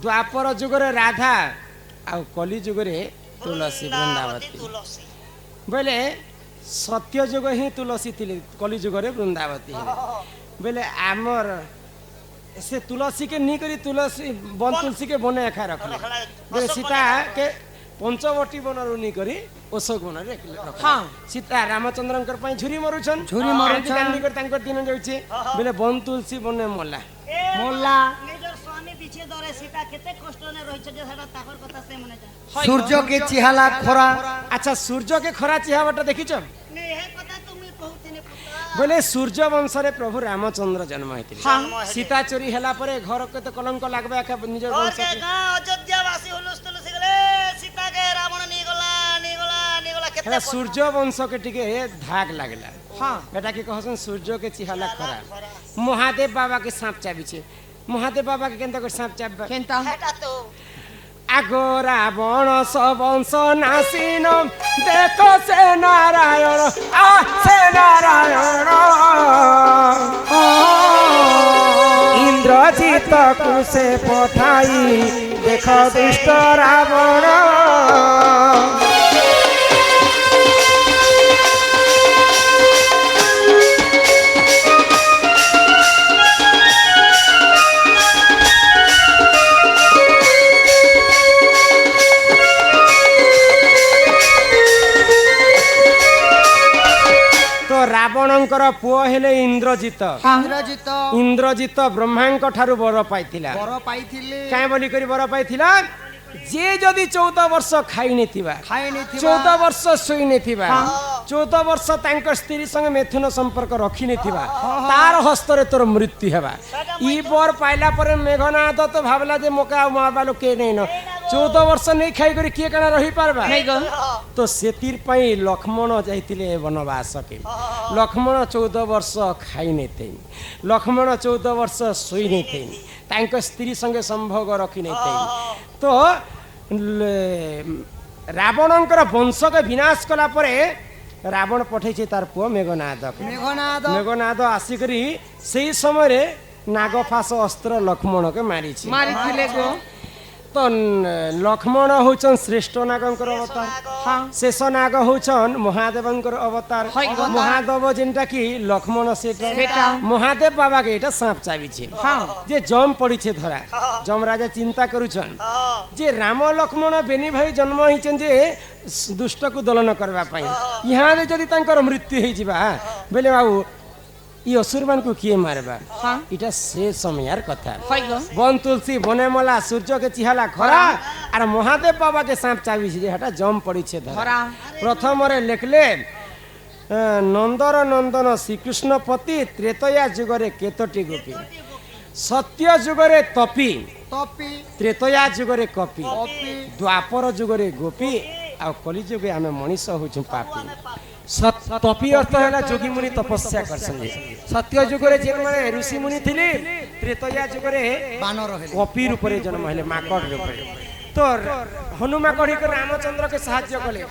Speaker 2: ଦ୍ୱାପର ଯୁଗରେ ରାଧା ଆଉ କଲି ଯୁଗରେ ତୁଳସୀ ବୃନ୍ଦାବତୀ ବୋଇଲେ ସତ୍ୟ ଯୁଗ ହିଁ ତୁଳସୀ ଥିଲେ କଲି ଯୁଗରେ ବୃନ୍ଦାବତୀ ବୋଇଲେ ଆମର ସେ ତୁଳସୀ କେ ନି କରି ତୁଳସୀ ବନ ତୁଳସୀ କେ ବନେ ଏକା ରଖଲେ ବୋଇଲେ ସୀତା କେ ପଞ୍ଚବଟୀ ବନରୁ ନି କରି ଅଶୋକ ବନରେ ରଖଲେ ସୀତା ରାମଚନ୍ଦ୍ରଙ୍କର ପାଇଁ ଝୁରି ମରୁଛନ୍ ଝୁରି ମରୁଛନ୍ କାନ୍ଦି କରି ତାଙ୍କର ଦିନ ଯାଉଛି ବୋଇଲେ ବନ ତୁଳସୀ ବନେ ମଲା
Speaker 4: মোল্লা নিজের স্বামী পিছে ধরে সীতা কেতে কষ্ট নে রইছে যে সেটা তাকর কথা সে মনে যায়
Speaker 3: সূর্যকে চিহালা খরা
Speaker 2: আচ্ছা সূর্যকে খরা চিহাবাটা দেখিছ
Speaker 4: নে হে কথা তুমি কহুতিনে
Speaker 2: बोले सूर्य वंश रे प्रभु रामचंद्र जन्म होते सीता चोरी हैला परे घर के तो कलंक लागबे का निज वंश के
Speaker 4: अयोध्यावासी हुलुस तुलसी गले सीता के रावण नी गला केते
Speaker 2: सूर्य वंश के टिके धाग लागला हां बेटा के कहसन सूर्य के चिहाला खरा महादेव बाबा के सांप चाबी छे महादेव बाबा के केनता कर सांप चाबा केनता
Speaker 4: हेटा तो
Speaker 2: आगो रावण वंश नासीन देखो से नारायण से नारायण इंद्रजित को से पठाई देख दुष्ट रावण रावणंकर पुओ हेले इंद्रजित
Speaker 3: इंद्रजित
Speaker 2: इंद्रजित ब्रह्मांक ठारू बर पाइथिला काहे बोली करी बर पाइथिला जे जदि 14 वर्ष खाई नेथिबा 14 वर्ष सोई नेथिबा 14 वर्ष तांक स्त्री संग मैथुन संपर्क रखी नेथिबा तार हस्तरे तोर मृत्यु हेबा ई बर पाइला परे मेघनाथ तो भाबला जे मोका मारबा लोग के नै न 14 वर्ष नहीं खाई करी के कना रही पारबा नहीं गो तो सेतिर पई लक्ष्मण जाइतिले वनवास के लक्ष्मण 14 वर्ष खाई नेते लक्ष्मण 14 वर्ष सोई नेते तांक स्त्री संगे संभोग रखी नेते तो रावणंकर वंश के विनाश कला परे रावण पठेছে तार पुओ मेघनाद मेघनाद आसिकरी सेही समय रे नागफास अस्त्र लक्ष्मण के मारिथिले गो तो लक्ष्मण होचन श्रेष्ठ नागंकर अवतार शेष नाग होचन महादेवंकर अवतार महादेव जेनटा कि लक्ष्मण से महादेव बाबा के एटा सांप चाबी छे जे जम पड़ी छे धरा जम राजा चिंता करूछन जे राम लक्ष्मण बेनी भाई जन्म हिचन जे दुष्ट को दलन करबा पई यहाँ रे जदी तांकर मृत्यु हे जिबा बेले बाबू ई असुरमान को किए मारबा इटा से समयार कथा वन तुलसी बने मला सूर्य के चिहाला खरा और महादेव बाबा के सांप चाबी छे हटा जम पड़ी छे धरा प्रथम रे लेखले नंदर नंदन श्रीकृष्ण पति त्रेतया जुगरे केतटी गोपी सत्य जुगरे तपी त्रेतया जुगरे कपी द्वापर जुगरे गोपी आ कली जुगे आमे मनीष होछु पापी तपी अर्थ है जोगी मुनि तपस्या करसन सत्य जुगरे जे माने ऋषि मुनि थिले त्रेतया जुगरे
Speaker 3: बानर
Speaker 2: कपी रूप रे जन्म हेले माकड़ रूप रे तो हनुमाकड़ी को रामचंद्र के सहाय्य कले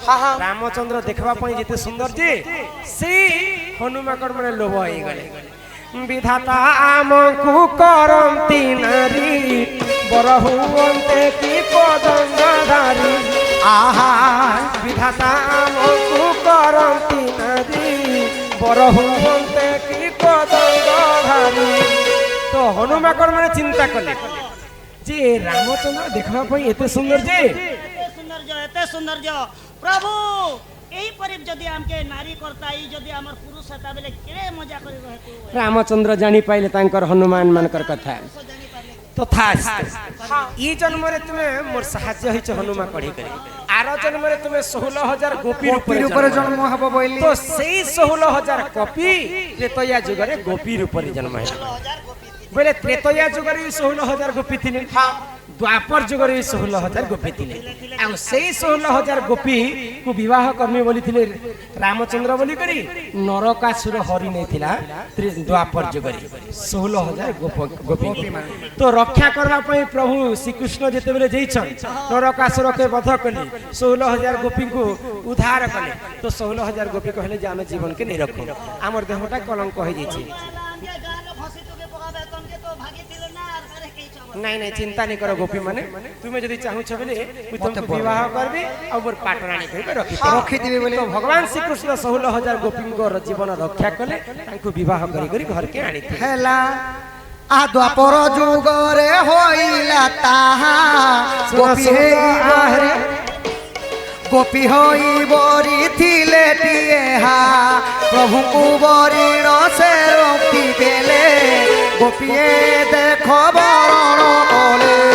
Speaker 2: रामचंद्र देखबा पई जेते सुंदर जे से हनुमाकड़ माने लोभ होई गले विधाता आमकु करंती नारी बरहुवंते की पदंगाधारी आहा विधाता आमकु करंती नारी बर हुंते की कदंग धारी तो हनुमाकड़ माने चिंता कले जे रामचंद्र देखबा पई एते सुंदर जे
Speaker 4: एते सौंदर्य प्रभु एही परि जदि हमके नारी करता ई जदि हमर पुरुष हता बेले केरे मजा करि रहतु
Speaker 2: रामचंद्र जानी पाइले तांकर हनुमान मानकर कथा तथा ई जन्म रे तुमे मोर साहाय्य हिच हनुमान कढी करी आर जन्म रे तुमे 16000 गोपी रूप रे
Speaker 3: जन्म हबो बोइली
Speaker 2: तो सेही 16000 कपि त्रेतया जुग रे गोपी रूप रे जन्म है बोले त्रेतया जुग रे 16000 गोपी थिले द्वापर जुग रे 16000 गोपी थिले आ सेही 16000 गोपी को विवाह करमे बोली थिले रामचंद्र बोली करी नरकासुर हरि नै थिला द्वापर जुग रे 16000 गोपी तो रक्षा करबा पई प्रभु श्री कृष्ण जेते बेले जैछन नरकासुर के वध कली 16000 गोपी को उद्धार कले तो 16000 गोपी कहले जे हम जीवन के नै रखो हमर देहटा कलंक होई जैछि नहीं नहीं चिंता नहीं करो गोपी माने तुम्हें जदि चाहू छ बेले तुमको विवाह करबे और मोर पाटरानी कहि रखि दिबे बोले तो भगवान श्री कृष्ण 16000 गोपी को जीवन रक्षा कले तांको विवाह करी करी घर के आनी
Speaker 3: हेला आ द्वापर जुग रे होइला ताहा गोपी हे गोपी होई बोरी थिले टिएहा प्रभु को बरीण से रोकी देले गोपिए देखो बरण बोले